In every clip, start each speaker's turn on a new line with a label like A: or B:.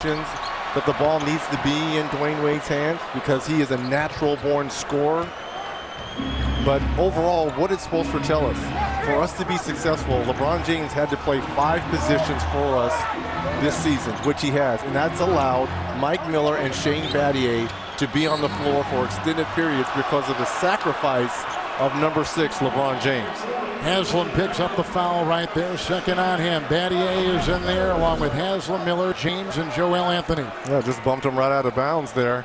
A: that the ball needs to be in Dwayne Wade's hands because he is a natural-born scorer. But overall, what it's supposed to tell us, for us to be successful, LeBron James had to play 5 positions for us this season, which he has, and that's allowed Mike Miller and Shane Battier to be on the floor for extended periods because of the sacrifice of number 6, LeBron James.
B: Haslam picks up the foul right there. Second on him. Battier is in there along with Haslam, Miller, James, and Joel Anthony.
A: Yeah, just bumped him right out of bounds there.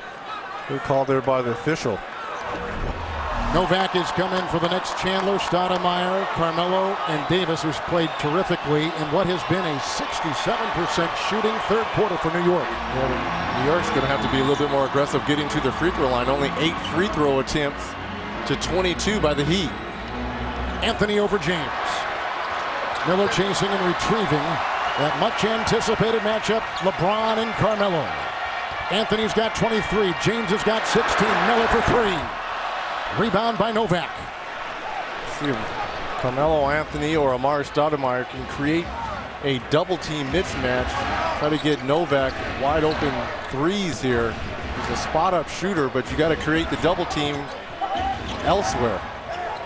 A: Good call there by the official.
B: Novak has come in for the Knicks. Chandler, Stoudemire, Carmelo, and Davis, who's played terrifically in what has been a 67% shooting third quarter for New York.
A: Yeah, New York's going to have to be a little bit more aggressive getting to the free throw line. Only 8 free throw attempts to 22 by the Heat.
B: Anthony over James. Miller chasing and retrieving that much anticipated matchup, LeBron and Carmelo. Anthony's got 23, James has got 16, Miller for 3. Rebound by Novak.
A: Let's see if Carmelo Anthony or Amari Stoudemire can create a double team mismatch. Try to get Novak wide open threes here. He's a spot up shooter, but you got to create the double team elsewhere.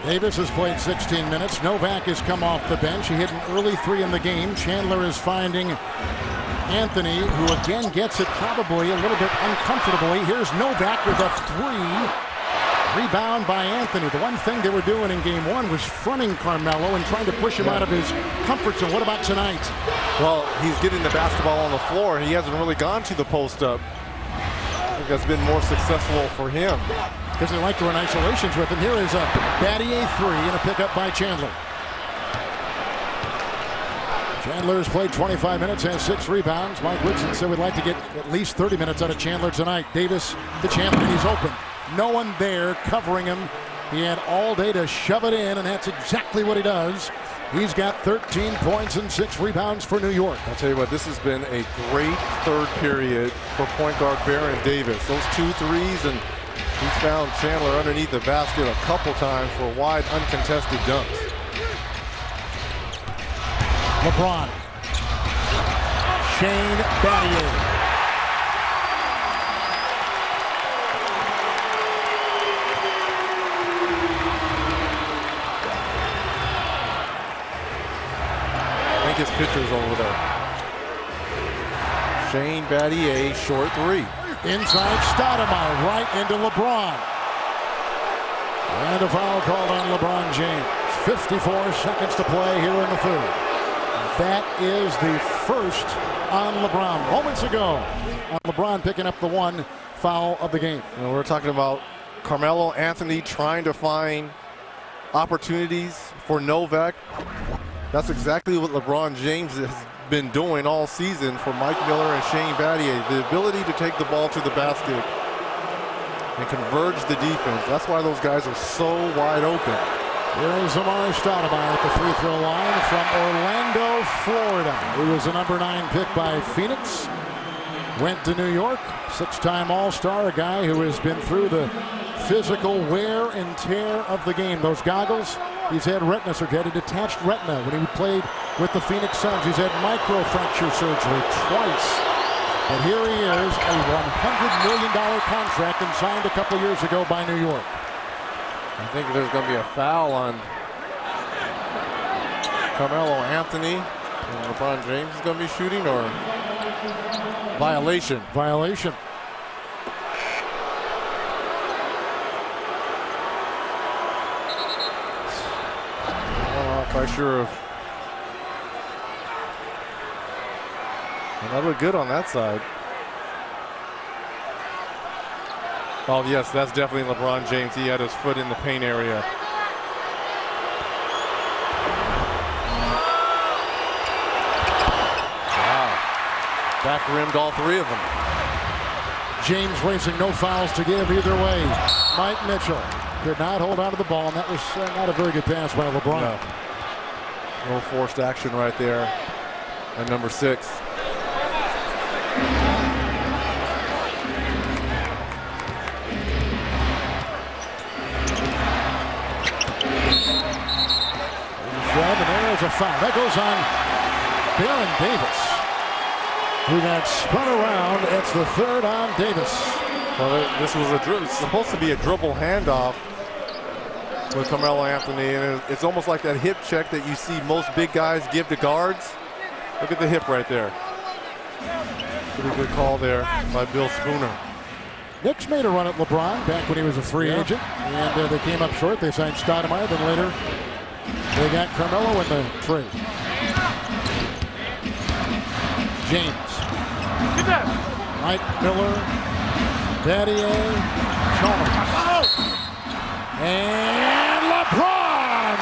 B: Davis has played 16 minutes. Novak has come off the bench. He hit an early 3 in the game. Chandler is finding Anthony, who again gets it probably a little bit uncomfortably. Here's Novak with a 3. Rebound by Anthony. The one thing they were doing in game 1 was fronting Carmelo and trying to push him out of his comfort zone. What about tonight?
A: Well, he's getting the basketball on the floor. He hasn't really gone to the post up. I think that's been more successful for him.
B: Because they like to run isolations with him. Here is a Battier 3 and a pickup by Chandler. Chandler has played 25 minutes, has 6 rebounds. Mike Woodson said we'd like to get at least 30 minutes out of Chandler tonight. Davis to Chandler, and he's open. No one there covering him. He had all day to shove it in, and that's exactly what he does. He's got 13 points and 6 rebounds for New York.
A: I'll tell you what, this has been a great third period for point guard Baron Davis. Those 2 threes, and he's found Chandler underneath the basket a couple times for wide, uncontested dunks.
B: LeBron. Shane Battier.
A: I think his pitcher's over there. Shane Battier, short 3.
B: Inside Stoudemire, right into LeBron. And a foul called on LeBron James. 54 seconds to play here in the third. That is the first on LeBron. Moments ago, LeBron picking up the 1 foul of the game.
A: You know, we're talking about Carmelo Anthony trying to find opportunities for Novak. That's exactly what LeBron James has been doing all season for Mike Miller and Shane Battier. The ability to take the ball to the basket and converge the defense. That's why those guys are so wide open.
B: Here is Amari Stoudemire at the free throw line from Orlando, Florida. He was a number 9 pick by Phoenix. Went to New York. 6-time All-Star, a guy who has been through the physical wear and tear of the game. Those goggles, he's had retina surgery, had a detached retina when he played with the Phoenix Suns. He's had microfracture surgery twice. But here he is, a $100 million contract and signed a couple years ago by New York.
A: I think there's going to be a foul on Carmelo Anthony. And LeBron James is going to be shooting, or violation?
B: Violation.
A: I'm not quite sure of. And that looked good on that side. Oh, yes, that's definitely LeBron James. He had his foot in the paint area. Wow. Back rimmed all 3 of them.
B: James racing, no fouls to give either way. Mike Mitchell could not hold on to the ball, and that was not a very good pass by LeBron.
A: No forced action right there at number 6.
B: And there is a foul. That goes on Baron Davis. who got spun around. It's the third on Davis.
A: Well, this was it's supposed to be a dribble handoff with Carmelo Anthony, and it's almost like that hip check that you see most big guys give to guards. Look at the hip right there. Pretty good call there by Bill Spooner.
B: Knicks made a run at LeBron back when he was a free agent, and they came up short. They signed Stoudemire, then later they got Carmelo in the trade. James. Mike Miller. Battier. Chalmers. And LeBron!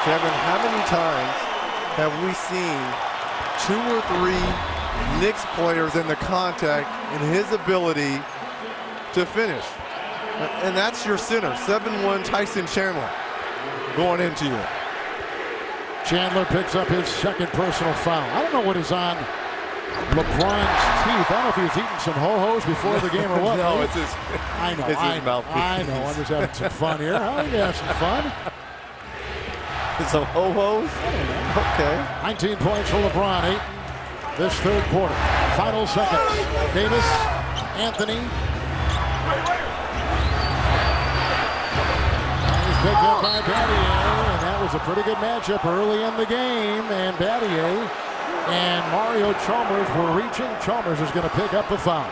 A: Kevin, how many times have we seen 2 or 3 Knicks players in the contact and his ability to finish? And that's your center, 7'1" Tyson Chandler, going into you.
B: Chandler picks up his second personal foul. I don't know what is on LeBron's teeth. I don't know if he was eating some ho-hos before the game or what.
A: No, it's his.
B: I know.
A: It's his mouthpiece.
B: I know. I'm just having some fun here. I'm gonna have some fun.
A: Some ho-hos? Okay.
B: 19 points for LeBron. 8 this third quarter. Final seconds. Davis, Anthony. He's picked up by Battier, and that was a pretty good matchup early in the game. And Battier and Mario Chalmers were reaching. Chalmers is going to pick up the foul.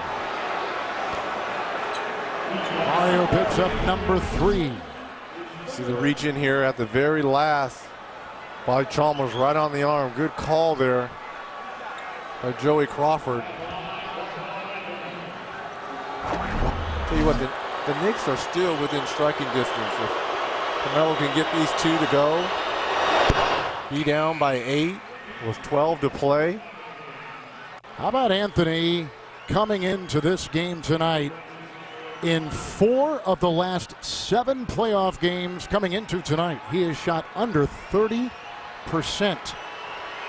B: Mario picks up number 3.
A: See the reach in here at the very last by Chalmers, right on the arm. Good call there by Joey Crawford. Tell you what, the Knicks are still within striking distance. If Carmelo can get these 2 to go, be down by 8 with 12 to play.
B: How about Anthony coming into this game tonight? In 4 of the last 7 playoff games coming into tonight, he has shot under 30%.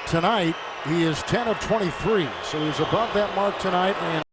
B: Tonight, he is 10 of 23, so he's above that mark tonight. And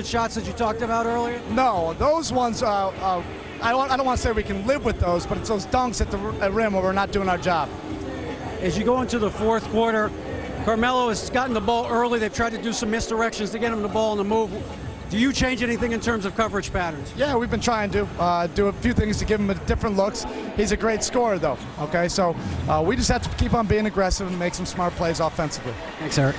C: shots that you talked about earlier?
D: No, those ones, I don't want to say we can live with those, but it's those dunks at the rim where we're not doing our job.
C: As you go into the fourth quarter, Carmelo has gotten the ball early. They've tried to do some misdirections to get him the ball on the move. Do you change anything in terms of coverage patterns?
D: Yeah, we've been trying to do a few things to give him different looks. He's a great scorer, though, okay? So we just have to keep on being aggressive and make some smart plays offensively.
C: Thanks, Eric.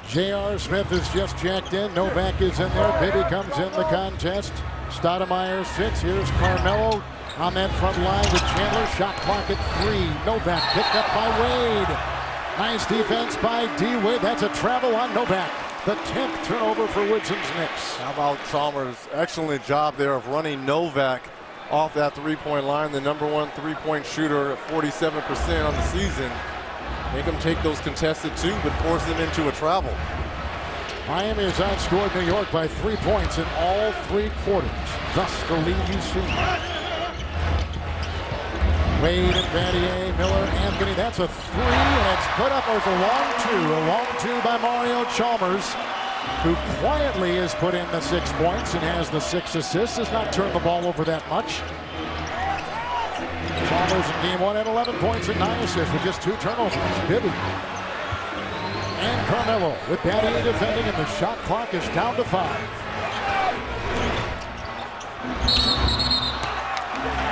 B: J.R. Smith is just jacked in. Novak is in there. Bibby comes in the contest. Stoudemire sits. Here's Carmelo on that front line with Chandler. Shot clock at 3. Novak picked up by Wade. Nice defense by D. Wade. That's a travel on Novak. The 10th turnover for Woodson's Knicks.
A: How about Chalmers? Excellent job there of running Novak off that 3-point line. The #1 3-point shooter at 47% on the season. Make him take those contested 2, but force him into a travel.
B: Miami has outscored New York by 3 points in all 3 quarters. Thus the lead you see. Wade and Battier, Miller, Anthony. That's a 3, and it's put up as a long 2 by Mario Chalmers, who quietly has put in the 6 points and has the 6 assists. Has not turned the ball over that much. Chalmers in game 1 had 11 points and 9 assists with just 2 turnovers. Bibby and Carmelo with Battier defending, and the shot clock is down to 5.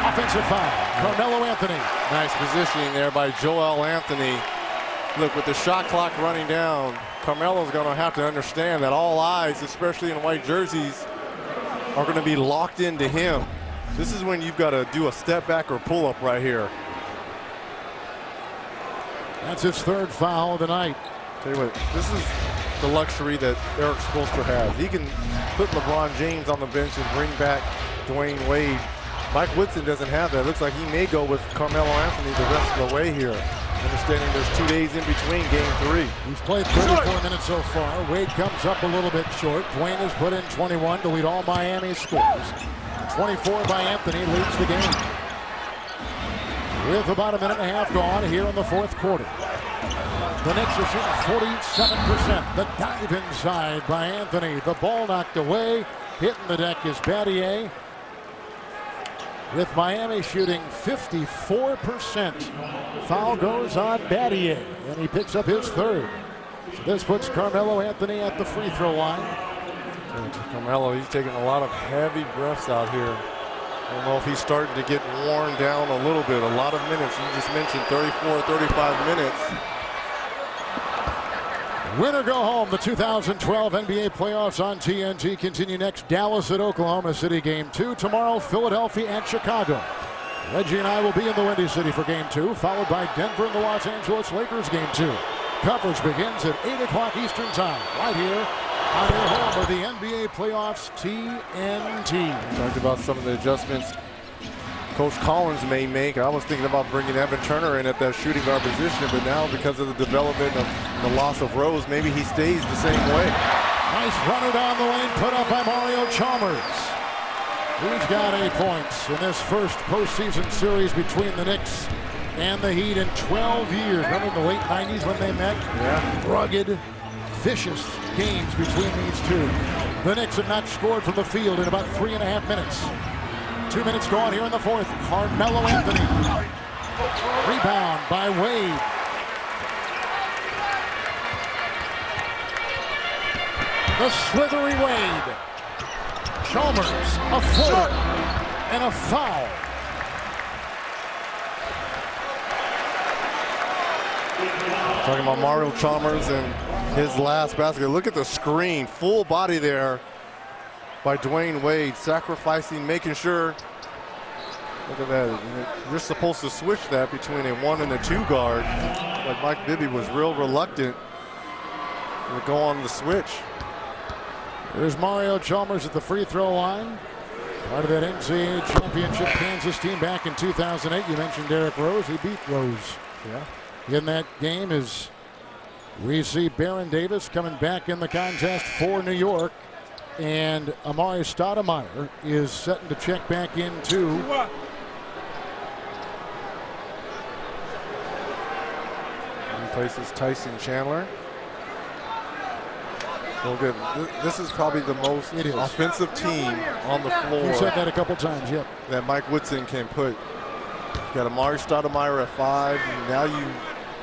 B: Offensive foul. Carmelo Anthony.
A: Nice positioning there by Joel Anthony. Look, with the shot clock running down, Carmelo's going to have to understand that all eyes, especially in white jerseys, are going to be locked into him. This is when you've got to do a step back or pull up right here.
B: That's his third foul of the night.
A: Tell you what, this is the luxury that Eric Spoelstra has. He can put LeBron James on the bench and bring back Dwayne Wade. Mike Woodson doesn't have that. It looks like he may go with Carmelo Anthony the rest of the way here. Understanding there's 2 days in between game 3.
B: He's played 34 minutes so far. Wade comes up a little bit short. Dwayne has put in 21 to lead all Miami scores. 24 by Anthony leads the game. With about a minute and a half gone here in the fourth quarter. The Knicks are shooting 47%. The dive inside by Anthony. The ball knocked away. Hitting the deck is Battier. With Miami shooting 54%. Foul goes on Battier, and he picks up his third. So this puts Carmelo Anthony at the free throw line.
A: Carmelo, he's taking a lot of heavy breaths out here. I don't know if he's starting to get worn down a little bit. A lot of minutes. You just mentioned 34, 35 minutes.
B: Win or go home. The 2012 NBA playoffs on TNT continue next. Dallas at Oklahoma City game 2. Tomorrow, Philadelphia and Chicago. Reggie and I will be in the Windy City for game 2, followed by Denver and the Los Angeles Lakers game 2. Coverage begins at 8 o'clock Eastern time, right here on your home of the NBA playoffs, TNT.
A: We talked about some of the adjustments Coach Collins may make. I was thinking about bringing Evan Turner in at that shooting guard position, but now because of the development of the loss of Rose, maybe he stays the same way.
B: Nice runner down the lane, put up by Mario Chalmers. He's got 8 points in this first postseason series between the Knicks and the Heat in 12 years. Remember in the late 90s when they met?
A: Yeah.
B: Rugged, vicious games between these two. The Knicks have not scored from the field in about 3.5 minutes. 2 minutes gone here in the fourth. Carmelo Anthony. Rebound by Wade. The slithery Wade. Chalmers, a floater, and a foul.
A: Talking about Mario Chalmers and his last basket. Look at the screen, full body there by Dwayne Wade, sacrificing, making sure. Look at that. You're supposed to switch that between a 1 and a 2 guard. But Mike Bibby was real reluctant to go on the switch.
B: There's Mario Chalmers at the free throw line. Part of that NCAA championship Kansas team back in 2008. You mentioned Derrick Rose. He beat Rose.
A: Yeah.
B: In that game is we see Baron Davis coming back in the contest for New York. And Amari Stoudemire is setting to check back in too.
A: Replaces Tyson Chandler. Well, good. This is probably the most offensive team on the floor.
B: You said that a couple times, yep.
A: That Mike Woodson can put. You got Amari Stoudemire at 5. Now you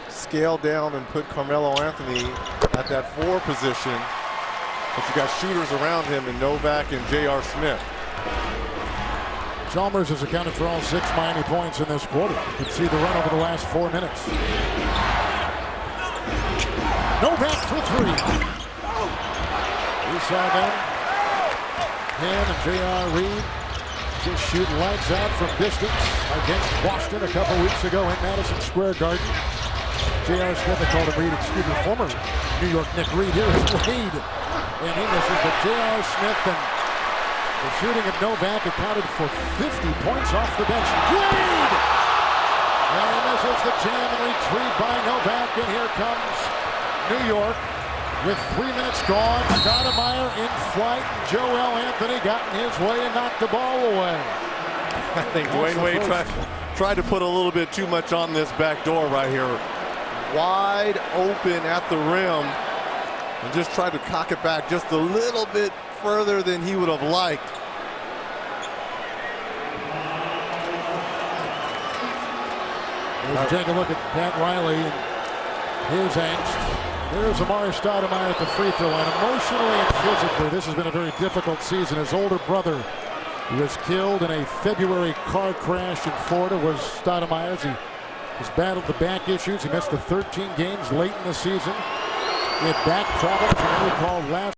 A: scale down and put Carmelo Anthony at that 4 position. But you got shooters around him in Novak and J.R. Smith.
B: Chalmers has accounted for all 6 Miami points in this quarter. You can see the run over the last 4 minutes. Novak for 3. We saw them. Him and J.R. Reed just shooting lights out from distance against Boston a couple weeks ago in Madison Square Garden. J.R. Smith, I called him Reed, excuse me, former New York Knick Reed. Here is Reed. And he misses, but J.R. Smith and the shooting of Novak accounted for 50 points off the bench. Reed! And he misses the jam and retreat by Novak, and here comes New York with 3 minutes gone. Stoudemire in flight. Joel Anthony got in his way and knocked the ball away.
A: I think Dwayne Wade tried to put a little bit too much on this back door right here. Wide open at the rim. And just tried to cock it back just a little bit further than he would have liked.
B: Let's take a look at Pat Riley and his angst. There's Amari Stoudemire at the free throw line. Emotionally and physically, this has been a very difficult season. His older brother was killed in a February car crash in Florida, was Stoudemire. He has battled the back issues. He missed the 13 games late in the season. it back, probably from what we called last.